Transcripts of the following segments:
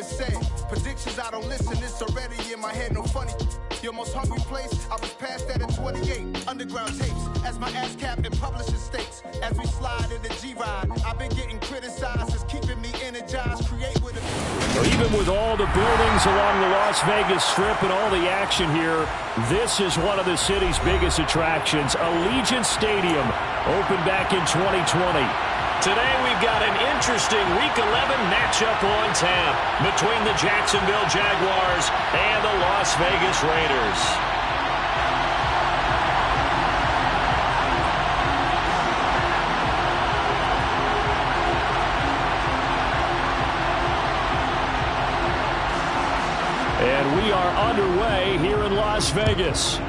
Said predictions, I don't listen, it's already in my head, no funny. Your most hungry place, I was past that at 28. Underground tapes, as my ass cap and publishing states. As we slide in the G-Ride, I've been getting criticized, it's keeping me energized, create with it. Even with all the buildings along the Las Vegas Strip and all the action here, this is one of the city's biggest attractions. Allegiant Stadium opened back in 2020. Today we've got an interesting Week 11 matchup on tap between the Jacksonville Jaguars and the Las Vegas Raiders. And we are underway here in Las Vegas.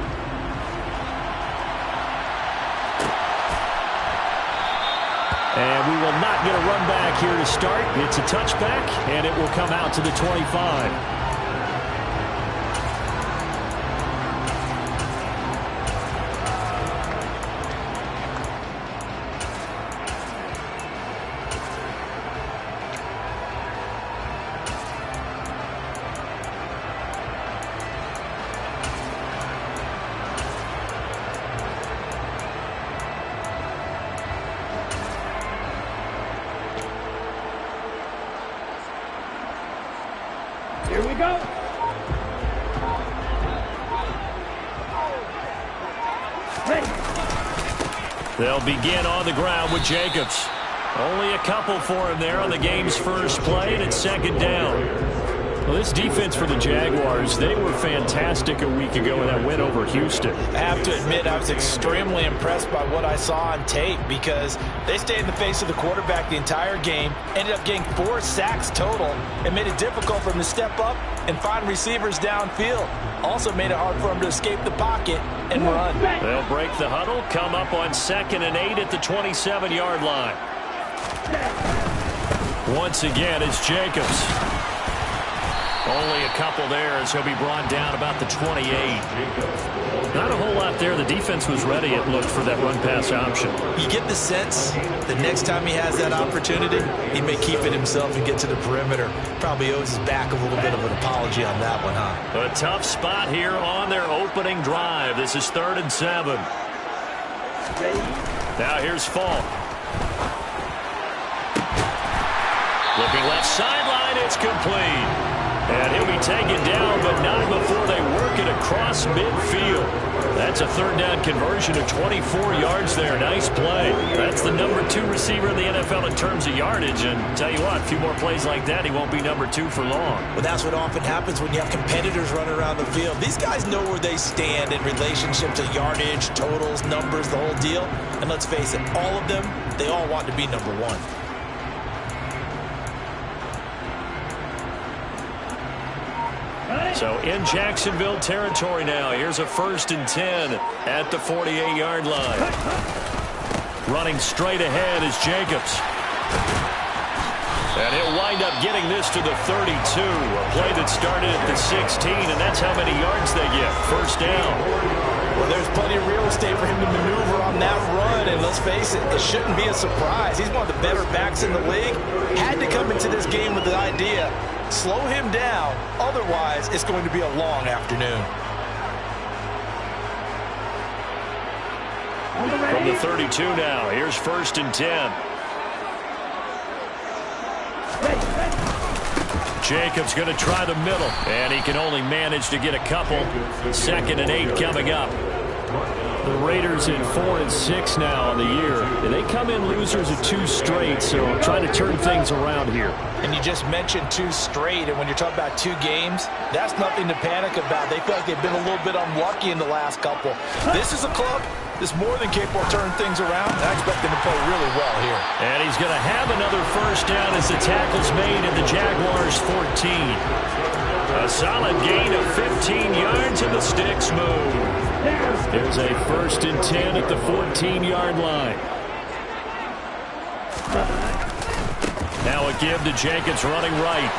And we will not get a run back here to start. It's a touchback, and it will come out to the 25. Here we go. They'll begin on the ground with Jacobs. Only a couple for him there on the game's first play, and it's second down. Well, this defense for the Jaguars, they were fantastic a week ago in that win over Houston. I have to admit, I was extremely impressed by what I saw on tape because they stayed in the face of the quarterback the entire game, ended up getting 4 sacks total, and made it difficult for him to step up and find receivers downfield. Also made it hard for him to escape the pocket and run. They'll break the huddle, come up on 2nd and 8 at the 27-yard line. Once again, it's Jacobs. Only a couple there as he'll be brought down about the 28. Not a whole lot there. The defense was ready, it looked, for that run-pass option. You get the sense the next time he has that opportunity, he may keep it himself and get to the perimeter. Probably owes his back a little bit of an apology on that one, huh? A tough spot here on their opening drive. This is 3rd and 7. Now here's Falk. Looking left sideline, it's complete. And he'll be taken down, but not before they work it across midfield. That's a 3rd down conversion of 24 yards there. Nice play. That's the number 2 receiver in the NFL in terms of yardage. And tell you what, a few more plays like that, he won't be number 2 for long. Well, that's what often happens when you have competitors running around the field. These guys know where they stand in relationship to yardage, totals, numbers, the whole deal. And let's face it, all of them, they all want to be number 1. So in Jacksonville territory now. Here's a 1st and 10 at the 48-yard line. Running straight ahead is Jacobs. And he'll wind up getting this to the 32. A play that started at the 16, and that's how many yards they get. 1st down. Well, there's plenty of real estate for him to maneuver on that run, and let's face it, it shouldn't be a surprise. He's one of the better backs in the league. Had to come into this game with the idea, slow him down, otherwise it's going to be a long afternoon. From the 32 now, here's 1st and 10. Jacobs going to try the middle, and he can only manage to get a couple. 2nd and 8 coming up. The Raiders in 4 and 6 now on the year. And they come in losers of 2 straight, so trying to turn things around here. And you just mentioned 2 straight, and when you're talking about 2 games, that's nothing to panic about. They feel like they've been a little bit unlucky in the last couple. This is a club that's more than capable of turning things around. I expect them to play really well here. And he's going to have another 1st down as the tackle's made at the Jaguars' 14. A solid gain of 15 yards, and the sticks move. There's a 1st and 10 at the 14-yard line. Now a give to Jacobs running right.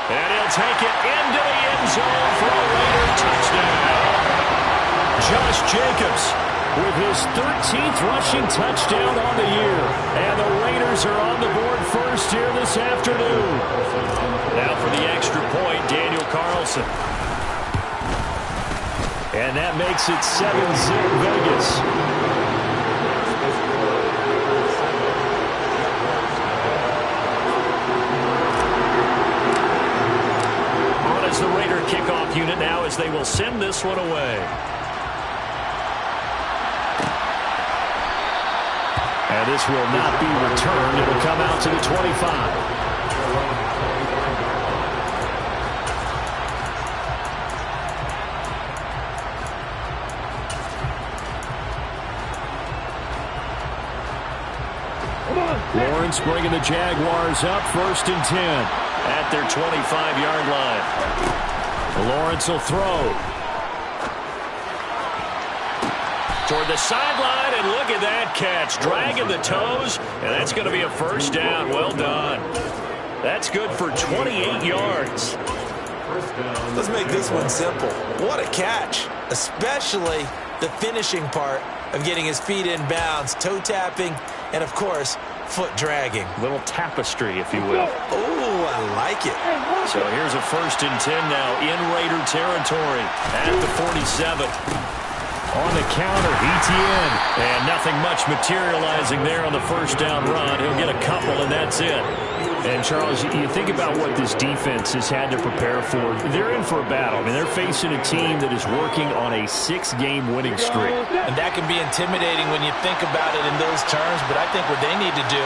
And he'll take it into the end zone for a Raider touchdown. Josh Jacobs with his 13th rushing touchdown on the year. And the Raiders are on the board first here this afternoon. Now for the extra point, Daniel Carlson. And that makes it 7-zip Vegas. On as the Raider kickoff unit now as they will send this one away. And this will not be returned. It'll come out to the 25. Lawrence bringing the Jaguars up 1st and 10 at their 25-yard line. Lawrence will throw. Toward the sideline, and look at that catch. Dragging the toes, and that's going to be a first down. Well done. That's good for 28 yards. Let's make this one simple. What a catch, especially the finishing part of getting his feet in bounds, toe tapping, and, of course, foot dragging. Little tapestry, if you will. Oh, I like it. So here's a 1st and 10 now in Raider territory at the 47. On the counter, ETN. And nothing much materializing there on the first down run. He'll get a couple, and that's it. And, Charles, you think about what this defense has had to prepare for. They're in for a battle. I mean, they're facing a team that is working on a 6-game winning streak. And that can be intimidating when you think about it in those terms, but I think what they need to do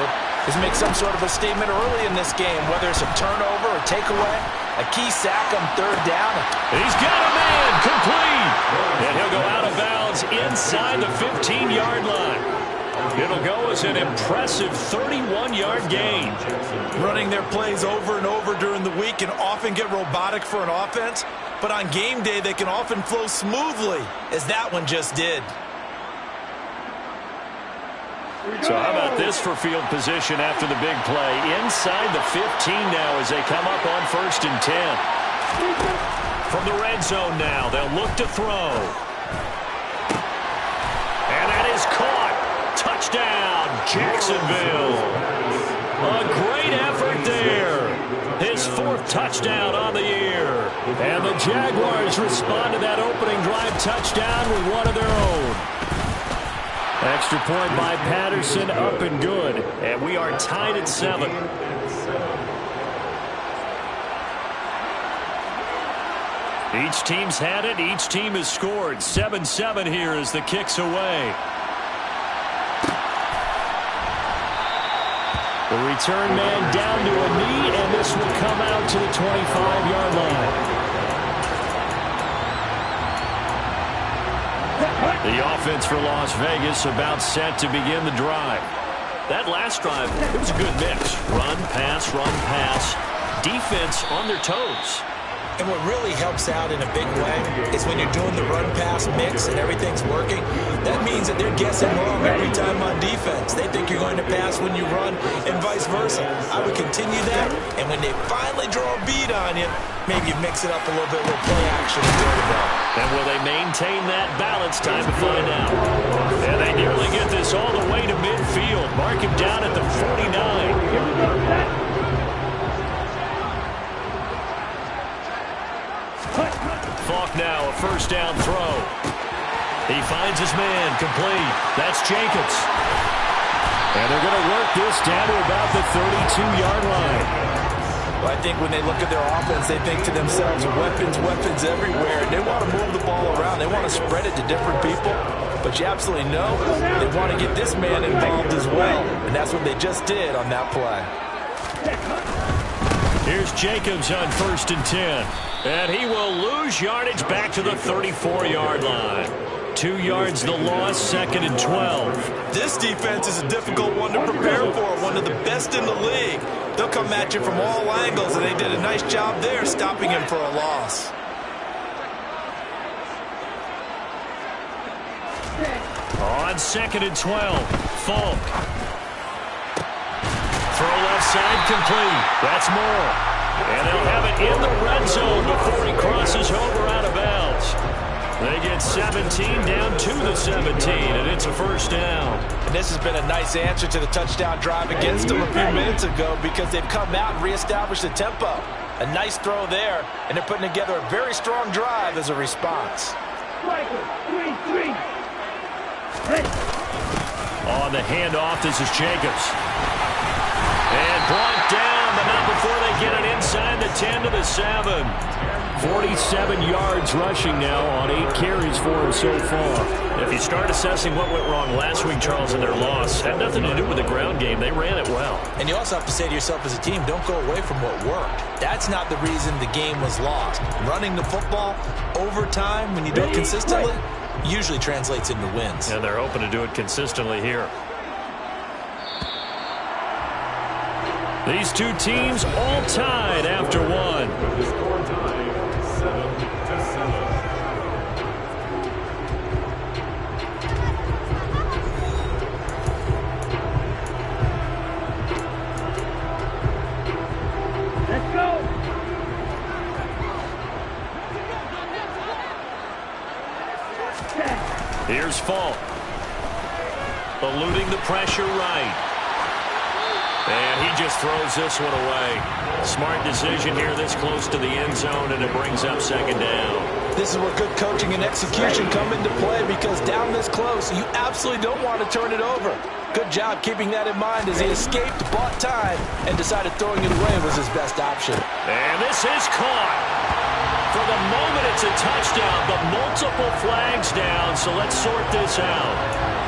is make some sort of a statement early in this game, whether it's a turnover or takeaway, a key sack on 3rd down. He's got a man complete. And he'll go out of bounds inside the 15-yard line. It'll go as an impressive 31-yard gain. Running their plays over and over during the week can often get robotic for an offense, but on game day they can often flow smoothly, as that one just did. So how about this for field position after the big play? Inside the 15 now as they come up on 1st and 10. From the red zone now, they'll look to throw. And that is caught. Touchdown, Jacksonville. A great effort there. His 4th touchdown on the year. And the Jaguars respond to that opening drive touchdown with one of their own. Extra point by Patterson, up and good. And we are tied at 7. Each team's had it. Each team has scored. 7-7 here as the kick's away. The return man down to a knee, and this will come out to the 25-yard line. The offense for Las Vegas about set to begin the drive. That last drive, it was a good mix. Run, pass, defense on their toes. And what really helps out in a big way is when you're doing the run-pass mix and everything's working, that means that they're guessing wrong every time on defense. They think you're going to pass when you run and vice versa. I would continue that, and when they finally draw a bead on you, maybe you mix it up a little bit with play action and go to go. And will they maintain that balance? Time to find out. And they nearly get this all the way to midfield. Mark him down at the 49. Falk now, a first down throw. He finds his man, complete. That's Jacobs. And they're going to work this down to about the 32-yard line. Well, I think when they look at their offense, they think to themselves, weapons everywhere. They want to move the ball around. They want to spread it to different people. But you absolutely know they want to get this man involved as well. And that's what they just did on that play. Here's Jacobs on 1st and 10. And he will lose yardage back to the 34-yard line. 2 yards the loss, 2nd and 12. This defense is a difficult one to prepare for, one of the best in the league. They'll come at you from all angles, and they did a nice job there stopping him for a loss. On 2nd and 12, Falk. Throw left side, complete. That's more. And they'll have it in the red zone before he crosses over out of bounds. They get 17 down to the 17, and it's a first down. And this has been a nice answer to the touchdown drive against them a few minutes ago because they've come out and reestablished the tempo. A nice throw there, and they're putting together a very strong drive as a response. On the handoff, this is Jacobs. And brought down, but not before they get it inside the 10 to the 7. 47 yards rushing now on 8 carries for him so far. If you start assessing what went wrong last week, Charles, in their loss, had nothing to do with the ground game. They ran it well. And you also have to say to yourself as a team, don't go away from what worked. That's not the reason the game was lost. Running the football over time, when you do it consistently, usually translates into wins. And they're hoping to do it consistently here. These two teams all tied after one. Let's go. Here's Falk. Eluding the pressure right. And he just throws this one away. Smart decision here this close to the end zone, and it brings up second down. This is where good coaching and execution come into play because down this close, you absolutely don't want to turn it over. Good job keeping that in mind as he escaped, bought time, and decided throwing it away was his best option. And this is caught. For the moment, it's a touchdown, but multiple flags down, so let's sort this out.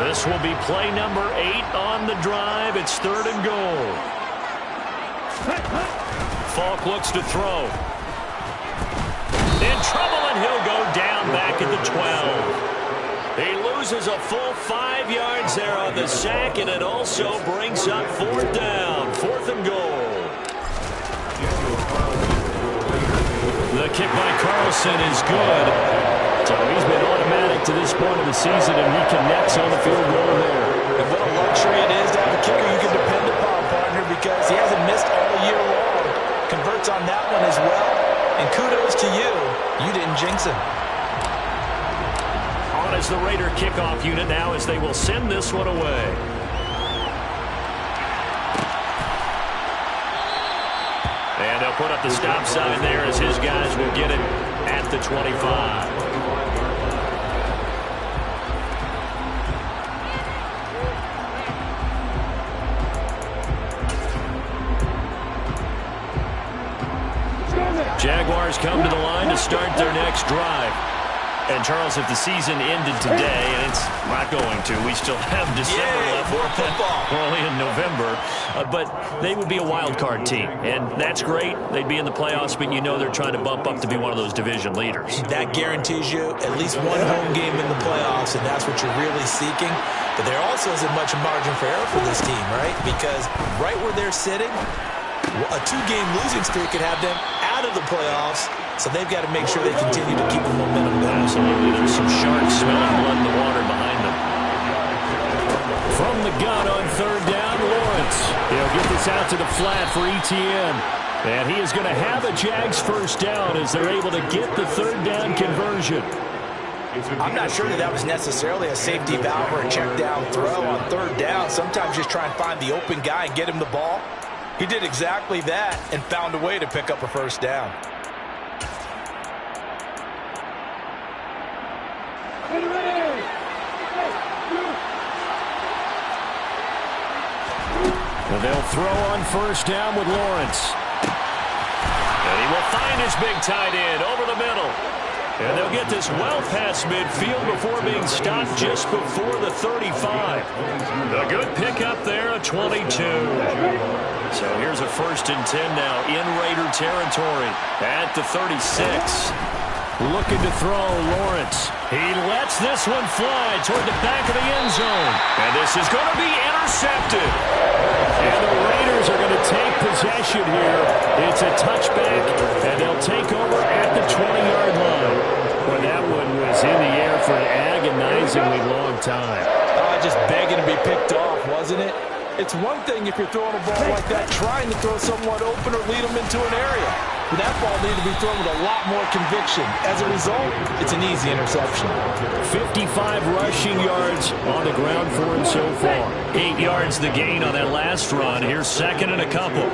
This will be play number 8 on the drive. It's 3rd and goal. Falk looks to throw. In trouble, and he'll go down back at the 12. He loses a full 5 yards there on the sack, and it also brings up 4th down. 4th and goal. The kick by Carlson is good. So he's been automatic to this point of the season, and he connects on the field goal there. And what a luxury it is to have a kicker you can depend upon, partner, because he hasn't missed all year long. Converts on that one as well. And kudos to you. You didn't jinx him. On as the Raider kickoff unit now as they will send this one away. And they'll put up the stop sign there as his guys will get it at the 25. Jaguars come to the line to start their next drive. And, Charles, if the season ended today, and it's not going to, we still have December left. More football. We're only in November. But they would be a wild card team. And that's great. They'd be in the playoffs, but you know they're trying to bump up to be one of those division leaders. That guarantees you at least one home game in the playoffs, and that's what you're really seeking. But there also isn't much margin for error for this team, right? Because right where they're sitting, a 2-game losing streak could have them out of the playoffs, so they've got to make sure they continue to keep the momentum going. Absolutely. There's some sharks smelling blood in the water behind them. From the gun on 3rd down, Lawrence. He'll get this out to the flat for ETN. And he is going to have a Jags first down as they're able to get the 3rd down conversion. I'm not sure that was necessarily a safety valve or a check down throw on 3rd down. Sometimes just try and find the open guy and get him the ball. He did exactly that and found a way to pick up a first down. And they'll throw on 1st down with Lawrence. And he will find his big tight end over the middle. And they'll get this well past midfield before being stopped just before the 35. A good pickup there, a 22. So here's a 1st and 10 now in Raider territory at the 36. Looking to throw, Lawrence. He lets this one fly toward the back of the end zone. And this is going to be intercepted. And the Raiders are going to take possession here. It's a touchback, and they'll take over at the 20-yard line. Well, that one was in the air for an agonizingly long time. Just begging to be picked off, wasn't it? It's one thing if you're throwing a ball like that, trying to throw someone open or lead them into an area. But that ball needed to be thrown with a lot more conviction. As a result, it's an easy interception. 55 rushing yards on the ground for him so far. 8 yards the gain on that last run. Here's second and a couple.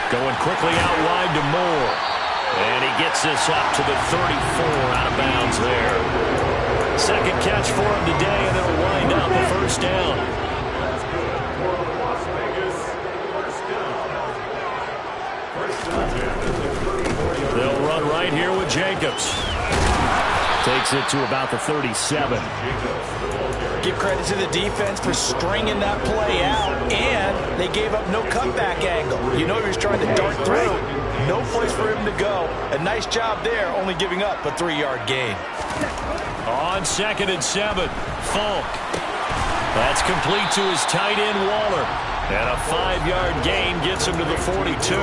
Going quickly out wide to Moore. And he gets this up to the 34 out of bounds there. Second catch for him today, and it'll wind up a first down. They'll run right here with Jacobs. Takes it to about the 37. Give credit to the defense for stringing that play out, and they gave up no cutback angle. You know he was trying to dart through. No place for him to go. A nice job there, only giving up a 3-yard gain. On second and 7, Falk. That's complete to his tight end, Waller. And a 5-yard gain gets him to the 42.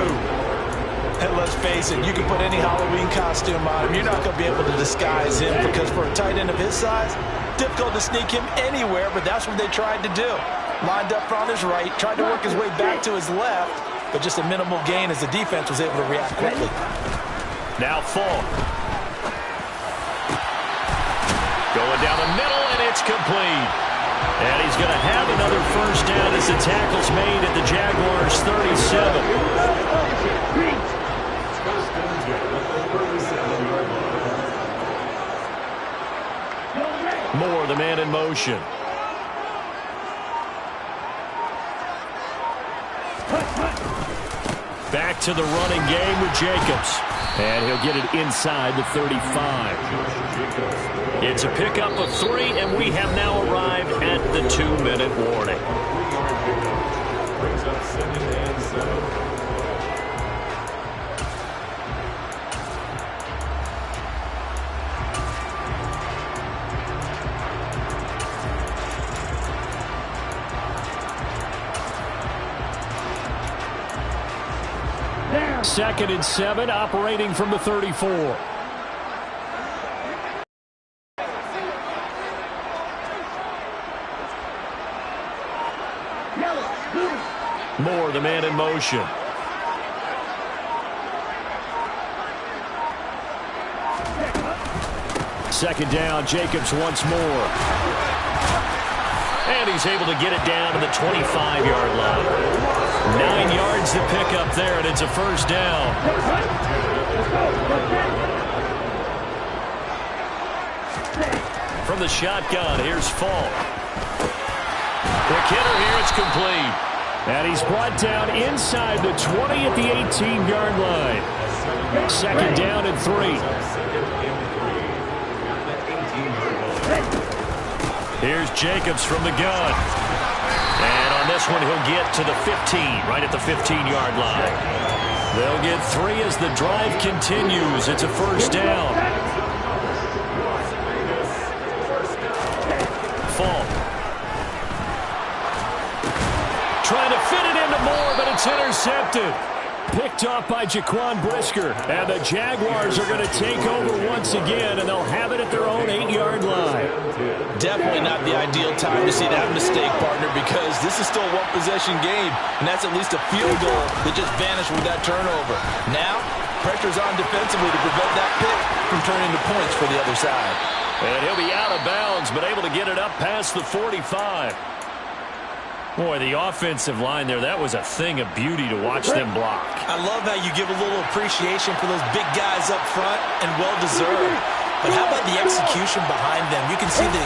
And let's face it, you can put any Halloween costume on him. You're not going to be able to disguise him because for a tight end of his size, difficult to sneak him anywhere, but that's what they tried to do. Lined up on his right, tried to work his way back to his left, but just a minimal gain as the defense was able to react quickly. Now Falk. Going down the middle, and it's complete. And he's going to have another first down as the tackle's made at the Jaguars' 37. Moore, the man in motion. Back to the running game with Jacobs. And he'll get it inside the 35. It's a pickup of 3, and we have now arrived at the 2-minute warning. Second and 7, operating from the 34. Moore, the man in motion. Second down, Jacobs once more. And he's able to get it down to the 25-yard line. 9 yards to pick up there, and it's a first down. From the shotgun, here's Falk. Quick hitter here, it's complete. And he's brought down inside the 20 at the 18-yard line. Second down and 3. Here's Jacobs from the gun. And on this one, he'll get to the 15, right at the 15-yard line. They'll get 3 as the drive continues. It's a first down. Falk. Trying to fit it into Moore, but it's intercepted. Picked off by Jaquan Brisker. And the Jaguars are going to take over once again, and they'll have it at their own 8-yard line. Definitely not the ideal time to see that mistake, partner, because this is still a one-possession game, and that's at least a field goal that just vanished with that turnover. Now, pressure's on defensively to prevent that pick from turning into points for the other side. And he'll be out of bounds, but able to get it up past the 45. Boy, the offensive line there, that was a thing of beauty to watch them block. I love how you give a little appreciation for those big guys up front, and well-deserved. But how about the execution behind them? You can see the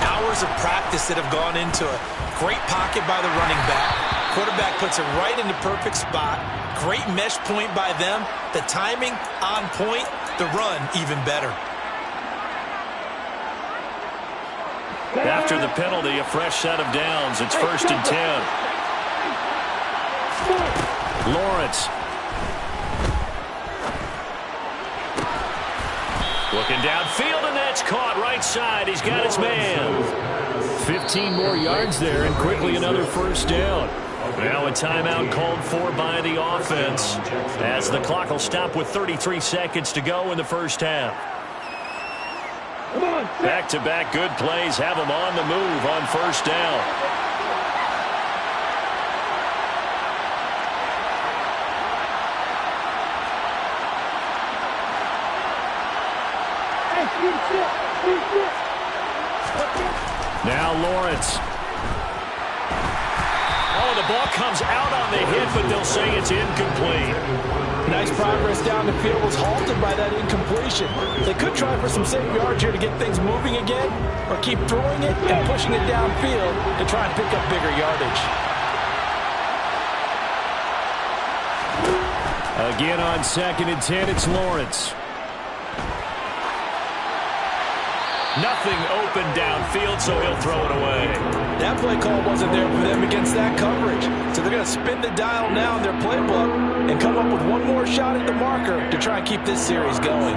hours of practice that have gone into it. Great pocket by the running back. Quarterback puts it right in the perfect spot. Great mesh point by them. The timing on point. The run even better. After the penalty, a fresh set of downs. It's first and 10. Lawrence. Looking downfield, and that's caught right side. He's got his man. 15 15 more yards there and quickly another first down. Now a timeout called for by the offense as the clock will stop with 33 seconds to go in the first half. Back-to-back good plays have them on the move on first down. Now Lawrence. Oh, the ball comes out on the hit, but they'll say it's incomplete. Nice progress down the field was halted by that incompletion. They could try for some safe yards here to get things moving again, or keep throwing it and pushing it downfield to try and pick up bigger yardage. Again on 2nd and 10, it's Lawrence. Nothing open downfield, so he'll throw it away. That play call wasn't there for them against that coverage. So they're going to spin the dial now in their playbook and come up with one more shot at the marker to try and keep this series going.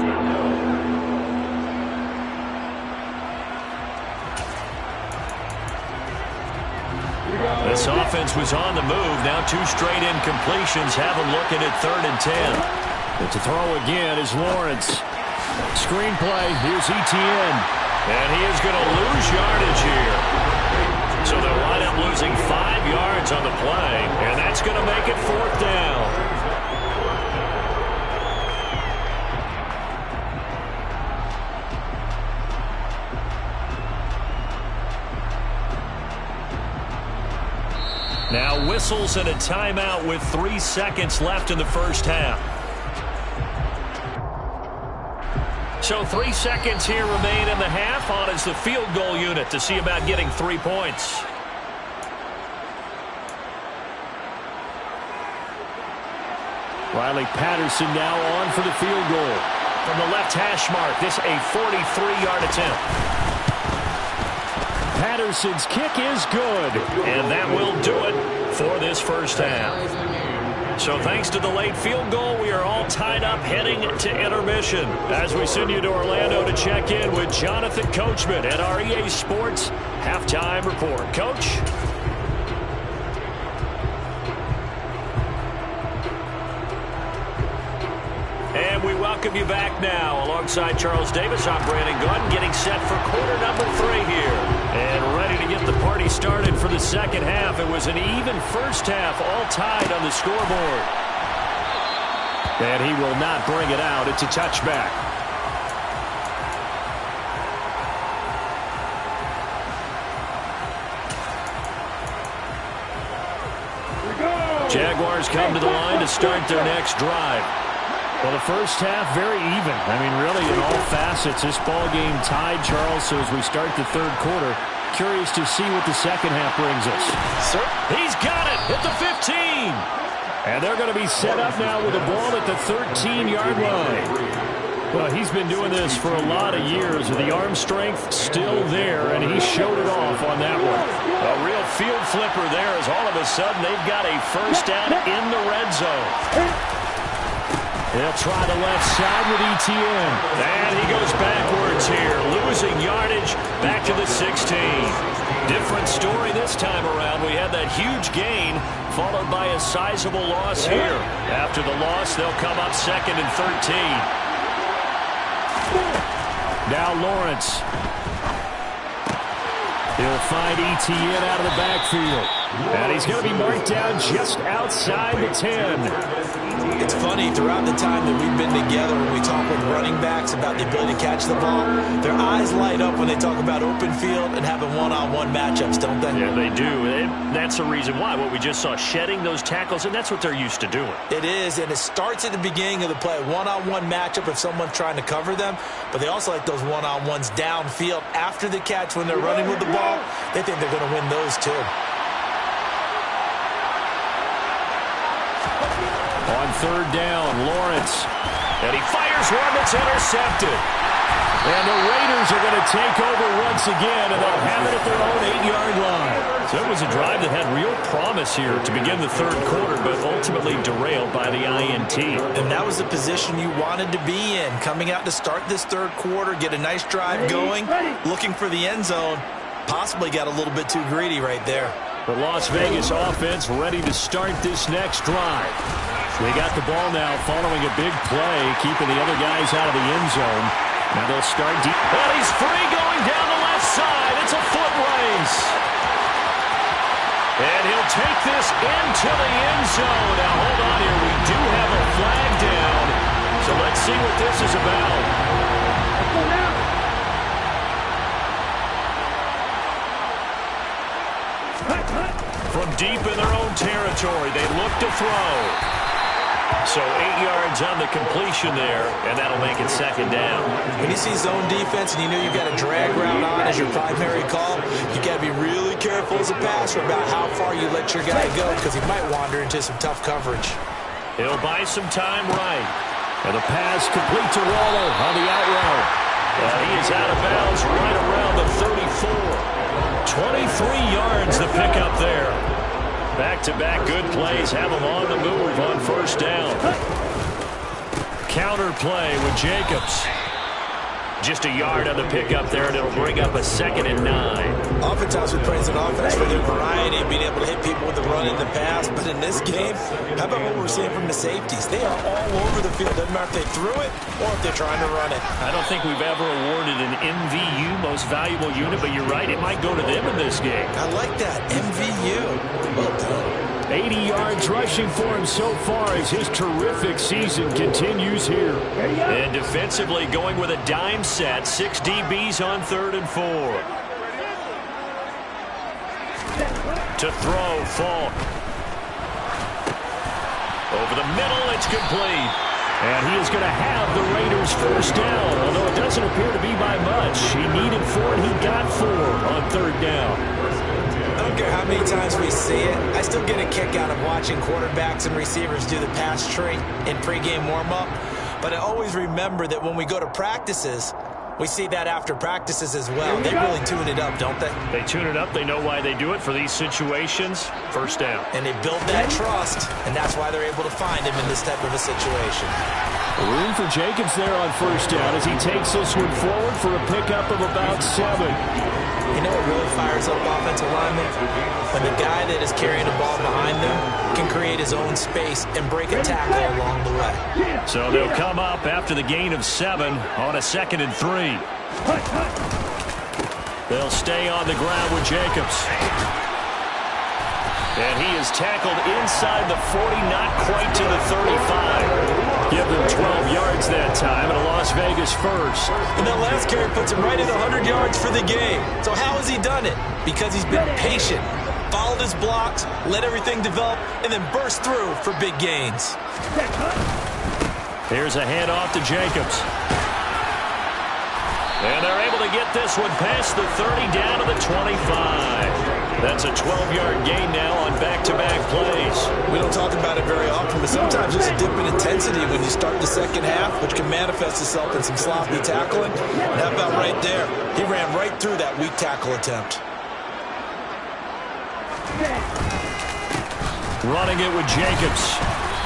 This offense was on the move. Now 2 straight incompletions have them looking at 3rd and 10. But to throw again is Lawrence. Screenplay, here's Etienne. And he is going to lose yardage here. So they'll wind up losing 5 yards on the play, and that's going to make it 4th down. Now whistles and a timeout with 3 seconds left in the first half. So 3 seconds here remain in the half. On is the field goal unit to see about getting 3 points. Riley Patterson now on for the field goal. From the left hash mark, this a 43-yard attempt. Patterson's kick is good, and that will do it for this first half. So thanks to the late field goal, we are all tied up heading to intermission as we send you to Orlando to check in with Jonathan Coachman at our EA Sports Halftime Report. Coach? And we welcome you back now. Alongside Charles Davis, I'm Brandon Gunn, getting set for quarter number 3 here. And ready to get the party started for the second half. It was an even first half, all tied on the scoreboard. And he will not bring it out. It's a touchback. Jaguars come to the line to start their next drive. Well, the first half, very even. I mean, really, in all facets, this ball game tied, Charles. So as we start the third quarter, curious to see what the second half brings us. Sir, he's got it at the 15. And they're going to be set up now with the ball at the 13-yard line. Well, he's been doing this for a lot of years. The arm strength still there, and he showed it off on that one. A real field flipper there as all of a sudden they've got a first down in the red zone. They'll try the left side with Etienne. And he goes backwards here, losing yardage back to the 16. Different story this time around. We had that huge gain followed by a sizable loss here. After the loss, they'll come up 2nd and 13. Now Lawrence. He'll find Etienne out of the backfield. And he's going to be marked down just outside the 10. It's funny, throughout the time that we've been together, when we talk with running backs about the ability to catch the ball, their eyes light up when they talk about open field and having one-on-one matchups, don't they? Yeah, they do. And that's the reason why. What we just saw, shedding those tackles, and that's what they're used to doing. It is, and it starts at the beginning of the play, one-on-one matchup if someone's trying to cover them, but they also like those one-on-ones downfield after the catch when they're running with the ball. They think they're going to win those too. On 3rd down, Lawrence. And he fires one that's intercepted. And the Raiders are going to take over once again, and they'll have it at their own 8-yard line. So it was a drive that had real promise here to begin the third quarter, but ultimately derailed by the INT. And that was the position you wanted to be in, coming out to start this third quarter, get a nice drive going, looking for the end zone. possibly got a little bit too greedy right there. The Las Vegas offense ready to start this next drive. They got the ball now following a big play, keeping the other guys out of the end zone. Now they'll start deep. And he's free going down the left side. It's a foot race. And he'll take this into the end zone. Now hold on here. We do have a flag down. So let's see what this is about. Let's go now. From deep in their own territory, they look to throw. So 8 yards on the completion there, and that'll make it second down. When you see zone defense and you know you've got a drag route on as your primary call, you got to be really careful as a passer about how far you let your guy go because he might wander into some tough coverage. He'll buy some time right. And the pass complete to Waller on the out route. He is out of bounds right around the 34. 23 yards the pickup there. Back-to-back good plays have them on the move on first down. Counter play with Jacobs. Just a yard on the pickup there, and it'll bring up a 2nd and 9. Oftentimes we praise an offense for their variety of being able to hit people with the run in the pass. But in this game, how about what we're seeing from the safeties? They are all over the field. Doesn't matter if they threw it or if they're trying to run it. I don't think we've ever awarded an MVU, most valuable unit, but you're right, it might go to them in this game. I like that. MVU. Well done. 80 yards rushing for him so far as his terrific season continues here. And defensively going with a dime set. 6 DBs on 3rd and 4. To throw, Falk. Over the middle, it's complete. And he is going to have the Raiders first down, although it doesn't appear to be by much. He needed 4, and he got 4 on 3rd down. I don't care how many times we see it. I still get a kick out of watching quarterbacks and receivers do the pass tree in pregame warm-up. But I always remember that when we go to practices, we see that after practices as well. They really tune it up, don't they? They tune it up. They know why they do it for these situations. First down. And they build that trust, and that's why they're able to find him in this type of a situation. Room for Jacobs there on first down as he takes this one forward for a pickup of about 7. You know what really fires up offensive linemen? When the guy that is carrying the ball behind them can create his own space and break a tackle along the way. So they'll come up after the gain of 7 on a 2nd and 3. They'll stay on the ground with Jacobs. And he is tackled inside the 40, not quite to the 35. Give them 12 yards that time, and a Las Vegas first. And that last carry puts him right at 100 yards for the game. So how has he done it? Because he's been patient, followed his blocks, let everything develop, and then burst through for big gains. Here's a handoff to Jacobs. And they're able to get this one past the 30 down to the 25. That's a 12-yard gain now on back-to-back plays. We don't talk about it very often, but sometimes there's a dip in intensity when you start the second half, which can manifest itself in some sloppy tackling. And how about right there? He ran right through that weak tackle attempt. Running it with Jacobs.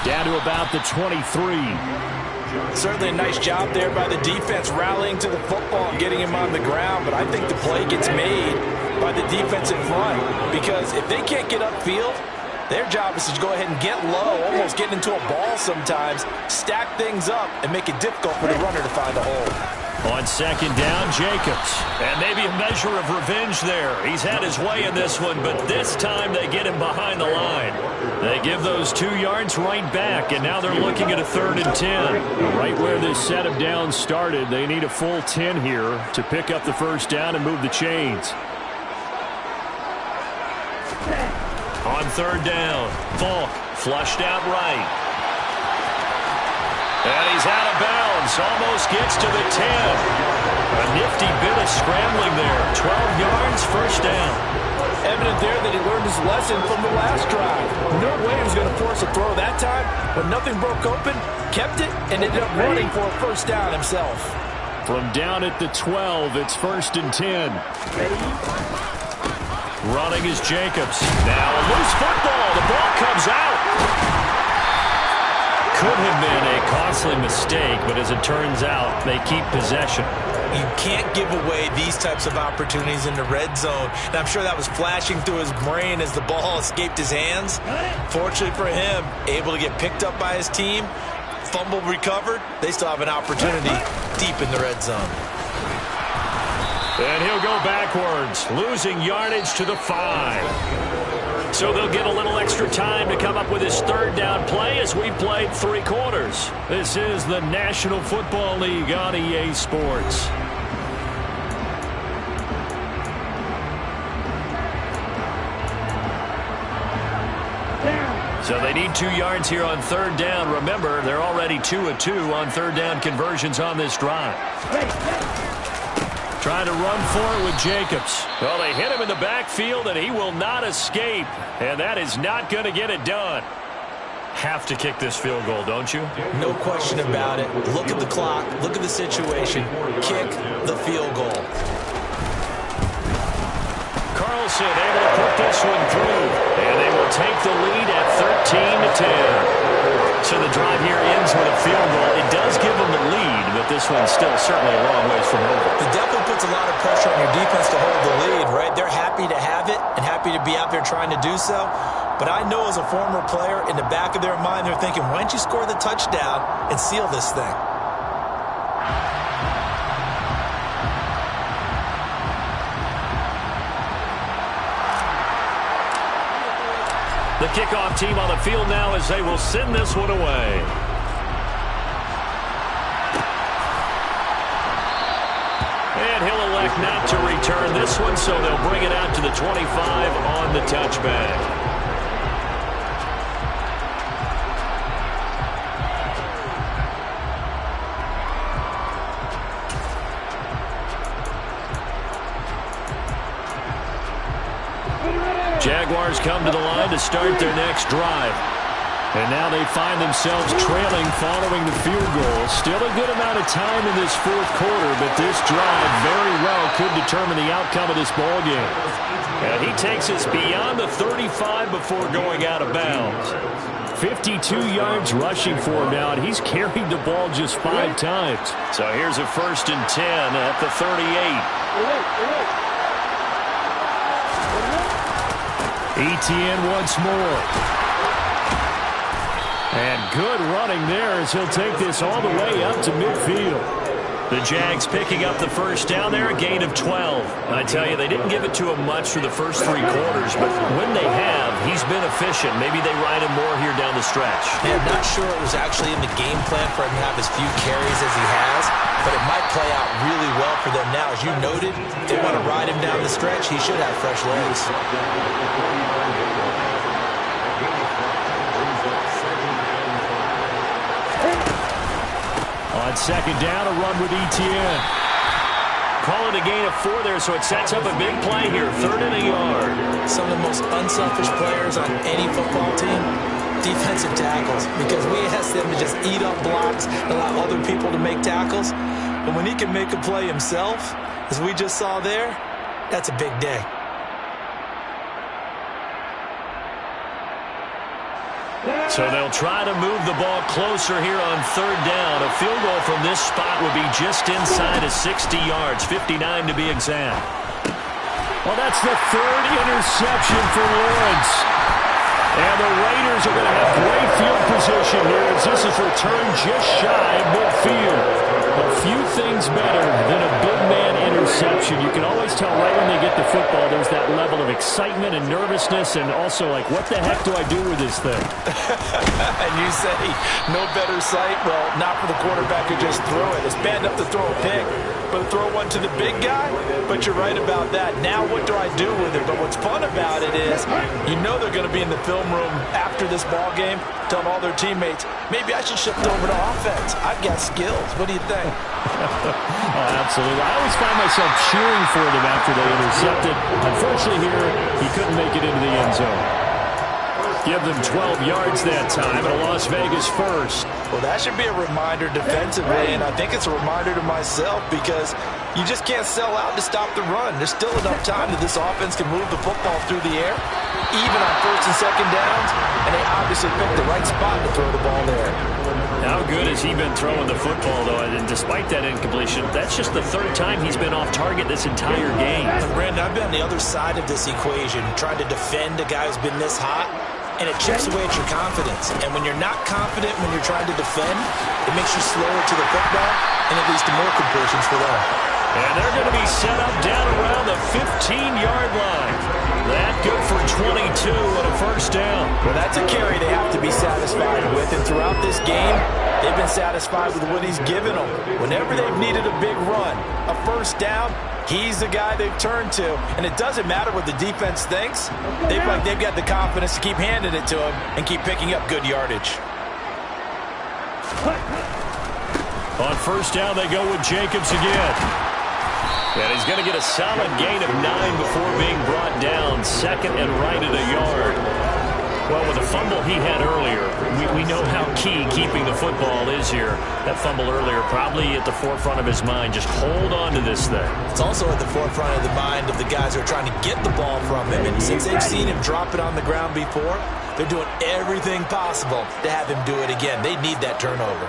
Down to about the 23. Certainly a nice job there by the defense rallying to the football and getting him on the ground, but I think the play gets made by the defensive front because if they can't get upfield, their job is to go ahead and get low, almost get into a ball sometimes, stack things up, and make it difficult for the runner to find a hole. On 2nd down, Jacobs. And maybe a measure of revenge there. He's had his way in this one, but this time they get him behind the line. They give those 2 yards right back, and now they're looking at a 3rd and 10. Right where this set of downs started, they need a full 10 here to pick up the first down and move the chains. On 3rd down, Falk flushed out right. And he's out of bounds, almost gets to the 10. A nifty bit of scrambling there. 12 yards, first down. Evident there that he learned his lesson from the last drive. No way he was going to force a throw that time. When nothing broke open, kept it, and ended up running for a first down himself. From down at the 12, it's 1st and 10. Running is Jacobs. Now a loose football. The ball comes out. Could have been a costly mistake, but as it turns out, they keep possession. You can't give away these types of opportunities in the red zone. And I'm sure that was flashing through his brain as the ball escaped his hands. Fortunately for him, able to get picked up by his team, fumble recovered. They still have an opportunity deep in the red zone. And he'll go backwards, losing yardage to the 5. So they'll get a little extra time to come up with his third down play as we played 3 quarters. This is the National Football League on EA Sports. So they need 2 yards here on third down. Remember, they're already 2 of 2 on third down conversions on this drive. Trying to run for it with Jacobs. Well, they hit him in the backfield, and he will not escape. And that is not going to get it done. Have to kick this field goal, don't you? No question about it. Look at the clock. Look at the situation. Kick the field goal. Carlson able to put this one through. And they will take the lead at 13-10. So the drive here ends with a field goal. It does give them the lead, but this one's still certainly a long ways from over. It definitely puts a lot of pressure on your defense to hold the lead, right? They're happy to have it and happy to be out there trying to do so. But I know as a former player, in the back of their mind, they're thinking, why don't you score the touchdown and seal this thing? The kickoff team on the field now as they will send this one away. And he'll elect not to return this one, so they'll bring it out to the 25 on the touchback. Jaguars come to the line to start their next drive. And now they find themselves trailing following the field goal. Still a good amount of time in this fourth quarter, but this drive very well could determine the outcome of this ball game. And he takes us beyond the 35 before going out of bounds. 52 yards rushing for him now, and he's carried the ball just 5 times. So here's a 1st and 10 at the 38. Etienne once more. And good running there as he'll take this all the way up to midfield. The Jags picking up the first down there, a gain of 12. I tell you, they didn't give it to him much for the first 3 quarters, but when they have, he's been efficient. Maybe they ride him more here down the stretch. Yeah, I'm not sure it was actually in the game plan for him to have as few carries as he has, but it might play out really well for them now. As you noted, if they want to ride him down the stretch, he should have fresh legs. On second down, a run with Etienne. Call it a gain of 4 there, so it sets up a big play here. 3rd and a yard. Some of the most unselfish players on any football team, defensive tackles, because we ask them to just eat up blocks and allow other people to make tackles. But when he can make a play himself, as we just saw there, that's a big day. So they'll try to move the ball closer here on 3rd down. A field goal from this spot would be just inside of 60 yards, 59 to be exact. Well, that's the 3rd interception for Lawrence. And the Raiders are going to have great field position here as this is returned just shy of midfield. A few things better than a big man interception. You can always tell right when they get the football, there's that level of excitement and nervousness and also like, what the heck do I do with this thing? And you say, no better sight? Well, not for the quarterback who just threw it. It's bad enough to throw a pick, but throw one to the big guy? But you're right about that. Now what do I do with it? But what's fun about it is, you know they're going to be in the film room after this ball game, telling all their teammates, maybe I should shift over to offense. I've got skills. What do you think? Oh, absolutely. I always find myself cheering for them after they intercepted. Unfortunately here, he couldn't make it into the end zone. Give them 12 yards that time, and a Las Vegas first. Well, that should be a reminder defensively, and I think it's a reminder to myself because You just can't sell out to stop the run. There's still enough time that this offense can move the football through the air, even on first and second downs, and they obviously picked the right spot to throw the ball there. How good has he been throwing the football, though? And despite that incompletion, that's just the third time he's been off target this entire game. Brandon, I've been on the other side of this equation, trying to defend a guy who's been this hot, and it chips away at your confidence. And when you're not confident when you're trying to defend, it makes you slower to the football, and it leads to more completions for them. And they're going to be set up down around the 15-yard line. That good for 22 and a first down. Well, that's a carry they have to be satisfied with. And throughout this game, they've been satisfied with what he's given them. Whenever they've needed a big run, a first down, he's the guy they've turned to. And it doesn't matter what the defense thinks. They've got the confidence to keep handing it to him and keep picking up good yardage. On first down, they go with Jacobs again. And he's going to get a solid gain of 9 before being brought down. Second and right at a yard. Well, with the fumble he had earlier, we know how key keeping the football is here. That fumble earlier probably at the forefront of his mind. Just hold on to this thing. It's also at the forefront of the mind of the guys who are trying to get the ball from him. And since they've seen him drop it on the ground before, they're doing everything possible to have him do it again. They need that turnover.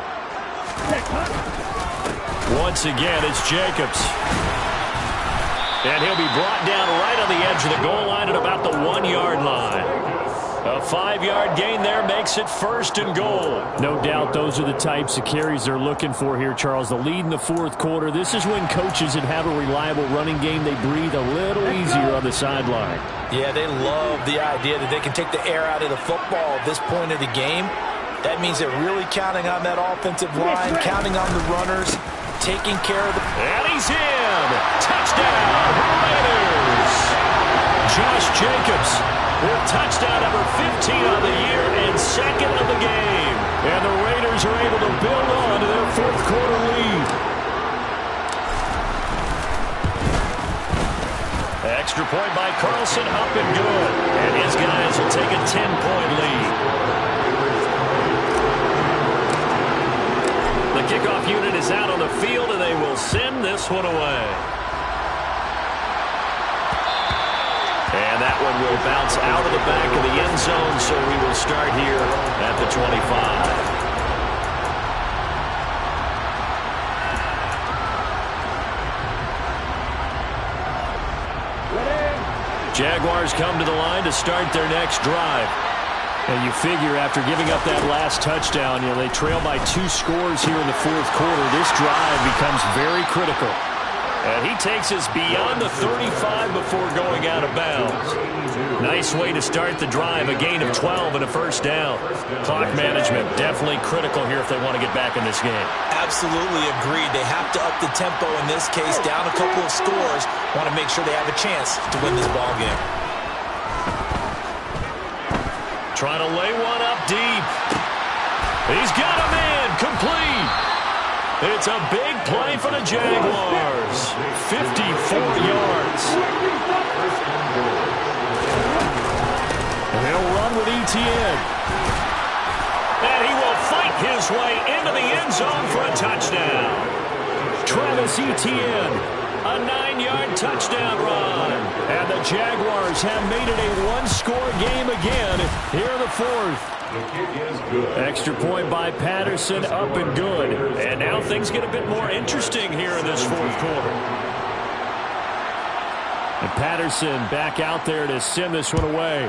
Once again, it's Jacobs. And he'll be brought down right on the edge of the goal line at about the 1-yard line. A 5-yard gain there makes it first and goal. No doubt those are the types of carries they're looking for here, Charles. The lead in the fourth quarter. This is when coaches that have a reliable running game, they breathe a little easier on the sideline. Yeah, they love the idea that they can take the air out of the football at this point of the game. That means they're really counting on that offensive line, counting on the runners, taking care of the... And he's in! Touchdown, Raiders! Josh Jacobs with touchdown number 15 on the year and second of the game. And the Raiders are able to build on to their fourth quarter lead. Extra point by Carlson, up and good. And his guys will take a 10-point lead. The kickoff unit is out on the field, and they will send this one away. And that one will bounce out of the back of the end zone, so we will start here at the 25. Jaguars come to the line to start their next drive. And you figure after giving up that last touchdown, they trail by 2 scores here in the fourth quarter. This drive becomes very critical. And he takes us beyond the 35 before going out of bounds. Nice way to start the drive, a gain of 12 and a first down. Clock management definitely critical here if they want to get back in this game. Absolutely agreed. They have to up the tempo in this case, down a couple of scores. Want to make sure they have a chance to win this ball game. Trying to lay one up deep. He's got a man, complete. It's a big play for the Jaguars. 54 yards. And he'll run with Etienne. And he will fight his way into the end zone for a touchdown. Travis Etienne, a 9-yard touchdown run. And the Jaguars have made it a one-score game again here in the fourth. Extra point by Patterson, up and good. And now things get a bit more interesting here in this fourth quarter. And Patterson back out there to send this one away.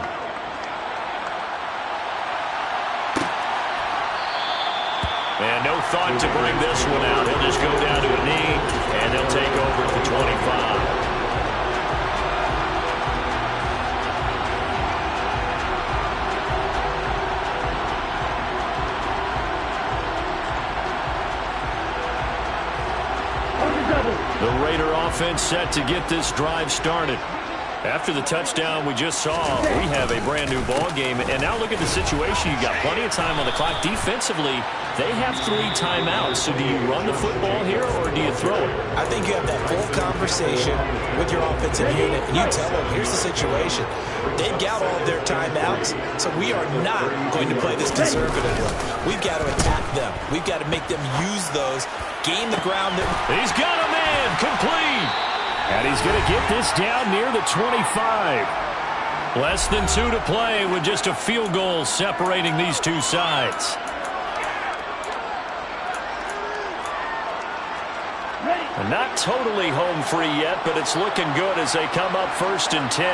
And no thought to bring this one out. He'll just go down to a knee, and they'll take over at the 25. The Raider offense set to get this drive started. After the touchdown we just saw, we have a brand new ball game. And now look at the situation. You've got plenty of time on the clock. Defensively, they have 3 timeouts. So do you run the football here or do you throw it? I think you have that full conversation with your offensive unit, and you tell them, here's the situation. They've got all of their timeouts, so we are not going to play this conservatively. We've got to attack them. We've got to make them use those, gain the ground. He's got a man, complete. And he's going to get this down near the 25. Less than 2 to play with just a field goal separating these two sides. And not totally home free yet, but it's looking good as they come up 1st and 10.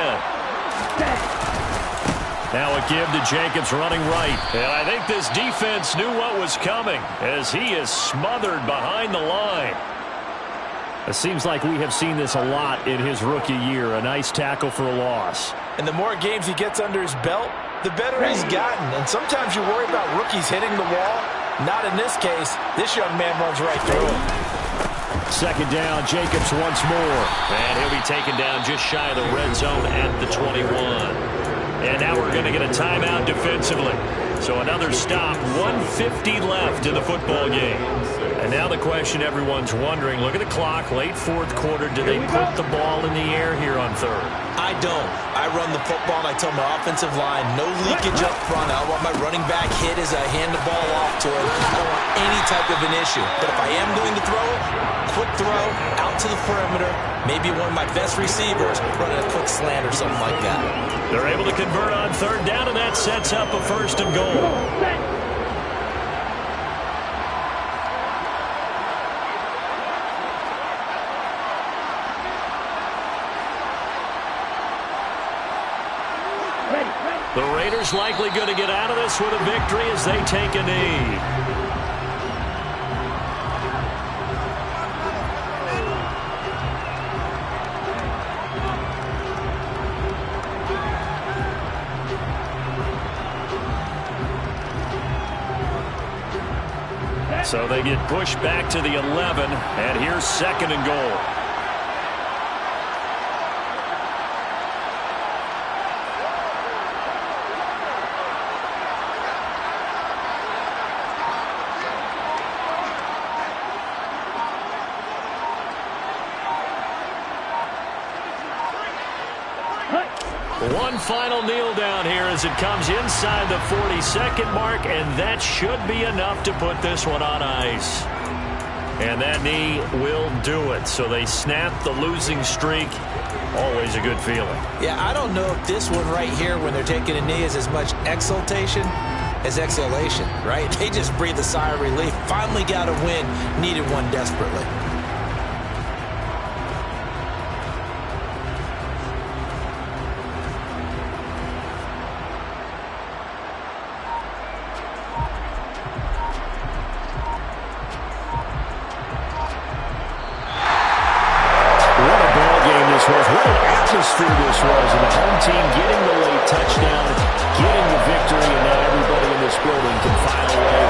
Now a give to Jacobs running right. And I think this defense knew what was coming as he is smothered behind the line. It seems like we have seen this a lot in his rookie year. A nice tackle for a loss. And the more games he gets under his belt, the better he's gotten. And sometimes you worry about rookies hitting the wall. Not in this case. This young man runs right through it. 2nd down, Jacobs once more. And he'll be taken down just shy of the red zone at the 21. And now we're going to get a timeout defensively. So another stop, 1:50 left in the football game. And now the question everyone's wondering, look at the clock, late 4th quarter. Do they put the ball in the air here on 3rd? I don't. I run the football, and I tell my offensive line, no leakage up front. I want my running back hit as I hand the ball off to him. I don't want any type of an issue. But if I am going to throw it, quick throw, out to the perimeter, maybe one of my best receivers running a quick slant or something like that. They're able to convert on 3rd down, and that sets up a 1st and goal. The Raiders likely going to get out of this with a victory as they take a knee. So they get pushed back to the 11, and here's 2nd and goal. One final kneel down here as it comes inside the 40-second mark, and that should be enough to put this one on ice. And that knee will do it. So they snap the losing streak. Always a good feeling. Yeah, I don't know if this one right here when they're taking a knee is as much exultation as exhalation, right? They just breathe a sigh of relief. Finally got a win. Needed one desperately. What an atmosphere this was, and the home team getting the late touchdown, getting the victory, and now everybody in this building can file away